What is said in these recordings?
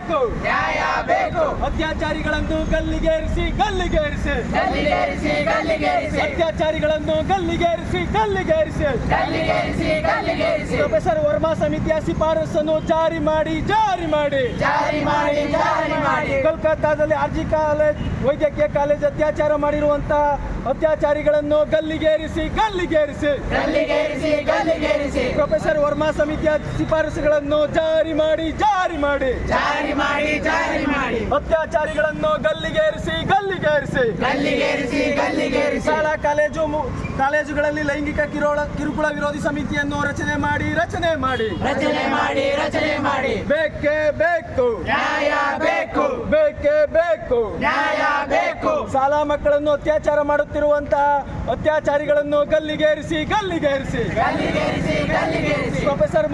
ಬೇಕು, ನ್ಯಾಯ ಬೇಕು. ಅತ್ಯಾಚಾರಿಗಳನ್ನು ಗಲ್ಲಿಗೇರಿಸಿ ಗಲ್ಲಿಗೇರಿಸಿ ಗಲ್ಲಿಗೇರಿಸಿ ಗಲ್ಲಿಗೇರಿಸಿ ಅತ್ಯಾಚಾರಿಗಳನ್ನು ಗಲ್ಲಿಗೇರಿಸಿ ಗಲ್ಲಿಗೇರಿಸಿ ಗಲ್ಲಿಗೇರಿಸಿ ಗಲ್ಲಿಗೇರಿಸಿ ಪ್ರೊಫೆಸರ್ ವರ್ಮಾ ಸಮಿತಿಯ ಶಿಫಾರಸನ್ನು ಜಾರಿ ಮಾಡಿ ಜಾರಿ ಮಾಡಿ ಜಾರಿ ಮಾಡಿ ಜಾರಿ ಮಾಡಿ. ಕೋಲ್ಕತ್ತಾದಲ್ಲಿ ಆರ್ಜಿ ಕಾಲೇಜ್ ವೈದ್ಯಕೀಯ ಕಾಲೇಜ್ ಅತ್ಯಾಚಾರ ಮಾಡಿರುವಂತ ಅತ್ಯಾಚಾರಿಗಳನ್ನು ಗಲ್ಲಿಗೇರಿಸಿ ಗಲ್ಲಿಗೇರಿಸಿ ಗಲ್ಲಿಗೇರಿಸಿ ಗಲ್ಲಿಗೇರಿಸಿ ಪ್ರೊಫೆಸರ್ ವರ್ಮಾ ಸಮಿತಿಯ ಶಿಫಾರಸುಗಳನ್ನು ಜಾರಿ ಮಾಡಿ ಜಾರಿ ಮಾಡಿ ಜಾರಿ ಮಾಡಿ ಜಾರಿ ಮಾಡಿ. ಅತ್ಯಾಚಾರಿಗಳನ್ನು ಗಲ್ಲಿಗೇರಿಸಿ ಗಲ್ಲಿಗೇರಿಸಿ ಗಲ್ಲಿಗೇರಿಸಿ ಗಲ್ಲಿಗೇರಿಸಿ ಶಾಲಾ ಕಾಲೇಜುಗಳಲ್ಲಿ ಲೈಂಗಿಕ ಕಿರುಕುಳ ವಿರೋಧಿ ಸಮಿತಿಯನ್ನು ರಚನೆ ಮಾಡಿ ರಚನೆ ಮಾಡಿ. ಬೇಕೇ ಬೇಕು, ನ್ಯಾಯ ಬೇಕು, ಬೇಕೇ ಬೇಕು. ನ್ಯಾಯ ಬೇಕು. ಶಾಲಾ ಮಕ್ಕಳನ್ನು ಅತ್ಯಾಚಾರ ಮಾಡುತ್ತಿರುವಂತಹ ಅತ್ಯಾಚಾರಿಗಳನ್ನು ಗಲ್ಲಿಗೇರಿಸಿ ಗಲ್ಲಿಗೇರಿಸಿ ಗಲ್ಲಿಗೇರಿಸಿ ಗಲ್ಲಿಗೇರಿಸಿ ಪ್ರೊಫೆಸರ್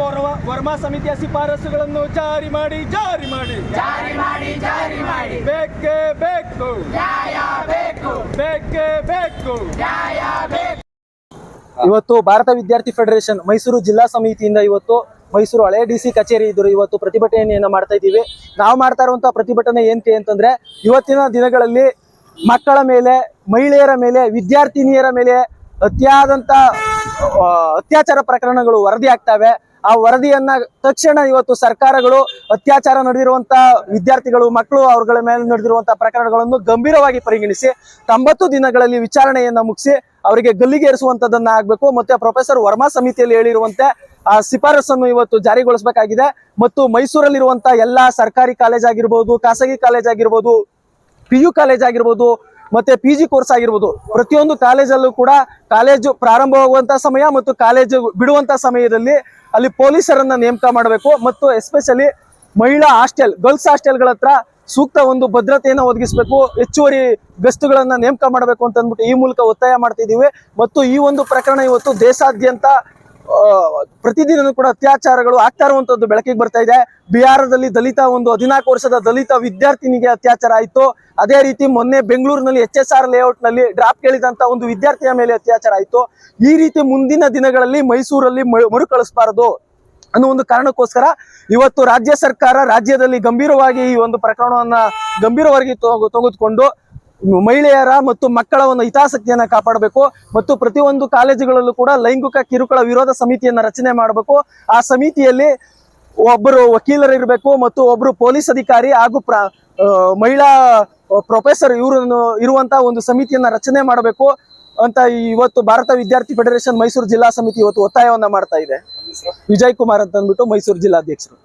ವರ್ಮಾ ಸಮಿತಿಯ ಶಿಫಾರಸುಗಳನ್ನು ಜಾರಿ ಮಾಡಿ ಜಾರಿ ಮಾಡಿ ಜಾರಿ ಮಾಡಿ ಜಾರಿ ಮಾಡಿ. ಬೇಕೇ ಬೇಕು, ನ್ಯಾಯ ಬೇಕು, ಬೇಕೇ ಬೇಕು. ನ್ಯಾಯ ಬೇಕು. ಇವತ್ತು ಭಾರತ ವಿದ್ಯಾರ್ಥಿ ಫೆಡರೇಷನ್ ಮೈಸೂರು ಜಿಲ್ಲಾ ಸಮಿತಿಯಿಂದ ಇವತ್ತು ಮೈಸೂರು ಹಳೆ DC ಕಚೇರಿ ಎದುರು ಇವತ್ತು ಪ್ರತಿಭಟನೆಯನ್ನ ಮಾಡ್ತಾ ಇದ್ದೀವಿ. ನಾವು ಮಾಡ್ತಾ ಇರುವಂತಹ ಪ್ರತಿಭಟನೆ ಏನಕ್ಕೆ ಅಂತಂದ್ರೆ, ಇವತ್ತಿನ ದಿನಗಳಲ್ಲಿ ಮಕ್ಕಳ ಮೇಲೆ, ಮಹಿಳೆಯರ ಮೇಲೆ, ವಿದ್ಯಾರ್ಥಿನಿಯರ ಮೇಲೆ ಅತಿಯಾದಂತ ಅತ್ಯಾಚಾರ ಪ್ರಕರಣಗಳು ವರದಿ ಆಗ್ತವೆ. ಆ ವರದಿಯನ್ನ ತಕ್ಷಣ ಇವತ್ತು ಸರ್ಕಾರಗಳು ಅತ್ಯಾಚಾರ ನಡೆದಿರುವಂತ ವಿದ್ಯಾರ್ಥಿಗಳು, ಮಕ್ಕಳು, ಅವರುಗಳ ಮೇಲೆ ನಡೆದಿರುವಂತಹ ಪ್ರಕರಣಗಳನ್ನು ಗಂಭೀರವಾಗಿ ಪರಿಗಣಿಸಿ 90 ದಿನಗಳಲ್ಲಿ ವಿಚಾರಣೆಯನ್ನ ಮುಗಿಸಿ ಅವರಿಗೆ ಗಲ್ಲಿಗೇರಿಸುವಂತದನ್ನ ಆಗ್ಬೇಕು. ಮತ್ತೆ ಪ್ರೊಫೆಸರ್ ವರ್ಮಾ ಸಮಿತಿಯಲ್ಲಿ ಹೇಳಿರುವಂತೆ ಆ ಶಿಫಾರಸನ್ನು ಇವತ್ತು ಜಾರಿಗೊಳಿಸಬೇಕಾಗಿದೆ. ಮತ್ತು ಮೈಸೂರಲ್ಲಿರುವಂತ ಎಲ್ಲಾ ಸರ್ಕಾರಿ ಕಾಲೇಜ್ ಆಗಿರ್ಬೋದು, ಖಾಸಗಿ ಕಾಲೇಜ್ ಆಗಿರ್ಬೋದು, PU ಕಾಲೇಜ್ ಆಗಿರ್ಬೋದು, ಮತ್ತೆ PG ಕೋರ್ಸ್ ಆಗಿರ್ಬೋದು, ಪ್ರತಿಯೊಂದು ಕಾಲೇಜಲ್ಲೂ ಕೂಡ ಕಾಲೇಜು ಪ್ರಾರಂಭವಾಗುವಂತ ಸಮಯ ಮತ್ತು ಕಾಲೇಜು ಬಿಡುವಂತ ಸಮಯದಲ್ಲಿ ಅಲ್ಲಿ ಪೊಲೀಸರನ್ನ ನೇಮಕ ಮಾಡಬೇಕು. ಮತ್ತು ಎಸ್ಪೆಷಲಿ ಮಹಿಳಾ ಹಾಸ್ಟೆಲ್, ಗರ್ಲ್ಸ್ ಹಾಸ್ಟೆಲ್ಗಳ ಹತ್ರ ಸೂಕ್ತ ಒಂದು ಭದ್ರತೆಯನ್ನು ಒದಗಿಸಬೇಕು, ಹೆಚ್ಚುವರಿ ಗಸ್ತುಗಳನ್ನ ನೇಮಕ ಮಾಡಬೇಕು ಅಂತ ಅಂದ್ಬಿಟ್ಟು ಈ ಮೂಲಕ ಒತ್ತಾಯ ಮಾಡ್ತಿದ್ದೀವಿ. ಮತ್ತು ಈ ಒಂದು ಪ್ರಕರಣ ಇವತ್ತು ದೇಶಾದ್ಯಂತ ಪ್ರತಿದಿನ ಕೂಡ ಅತ್ಯಾಚಾರಗಳು ಆಗ್ತಾ ಇರುವಂತದ್ದು ಬೆಳಕಿಗೆ ಬರ್ತಾ ಇದೆ. ಬಿಹಾರದಲ್ಲಿ ದಲಿತ 14 ವರ್ಷದ ದಲಿತ ವಿದ್ಯಾರ್ಥಿನಿಗೆ ಅತ್ಯಾಚಾರ ಆಯಿತು. ಅದೇ ರೀತಿ ಮೊನ್ನೆ ಬೆಂಗಳೂರಿನಲ್ಲಿ HSR ಲೇಔಟ್ ನಲ್ಲಿ ಡ್ರಾಪ್ ಕೇಳಿದಂತ ಒಂದು ವಿದ್ಯಾರ್ಥಿಯ ಮೇಲೆ ಅತ್ಯಾಚಾರ ಆಯಿತು. ಈ ರೀತಿ ಮುಂದಿನ ದಿನಗಳಲ್ಲಿ ಮೈಸೂರಲ್ಲಿ ಮರುಕಳಿಸಬಾರದು ಅನ್ನೋ ಒಂದು ಕಾರಣಕ್ಕೋಸ್ಕರ ಇವತ್ತು ರಾಜ್ಯ ಸರ್ಕಾರ ರಾಜ್ಯದಲ್ಲಿ ಗಂಭೀರವಾಗಿ ಈ ಒಂದು ಪ್ರಕರಣವನ್ನ ಗಂಭೀರವಾಗಿ ತೆಗೆದುಕೊಂಡು ಮಹಿಳೆಯರ ಮತ್ತು ಮಕ್ಕಳ ಒಂದು ಹಿತಾಸಕ್ತಿಯನ್ನ ಕಾಪಾಡಬೇಕು. ಮತ್ತು ಪ್ರತಿಯೊಂದು ಕಾಲೇಜುಗಳಲ್ಲೂ ಕೂಡ ಲೈಂಗಿಕ ಕಿರುಕುಳ ವಿರೋಧ ಸಮಿತಿಯನ್ನ ರಚನೆ ಮಾಡಬೇಕು. ಆ ಸಮಿತಿಯಲ್ಲಿ ಒಬ್ಬರು ವಕೀಲರು ಇರಬೇಕು ಮತ್ತು ಒಬ್ಬರು ಪೊಲೀಸ್ ಅಧಿಕಾರಿ ಹಾಗೂ ಮಹಿಳಾ ಪ್ರೊಫೆಸರ್ ಇರುವಂತಹ ಒಂದು ಸಮಿತಿಯನ್ನ ರಚನೆ ಮಾಡಬೇಕು ಅಂತ ಇವತ್ತು ಭಾರತ ವಿದ್ಯಾರ್ಥಿ ಫೆಡರೇಷನ್ ಮೈಸೂರು ಜಿಲ್ಲಾ ಸಮಿತಿ ಇವತ್ತು ಒತ್ತಾಯವನ್ನ ಮಾಡ್ತಾ ಇದೆ. ವಿಜಯ್ ಕುಮಾರ್ ಅಂತ ಅಂದ್ಬಿಟ್ಟು ಮೈಸೂರು ಜಿಲ್ಲಾಧ್ಯಕ್ಷರು.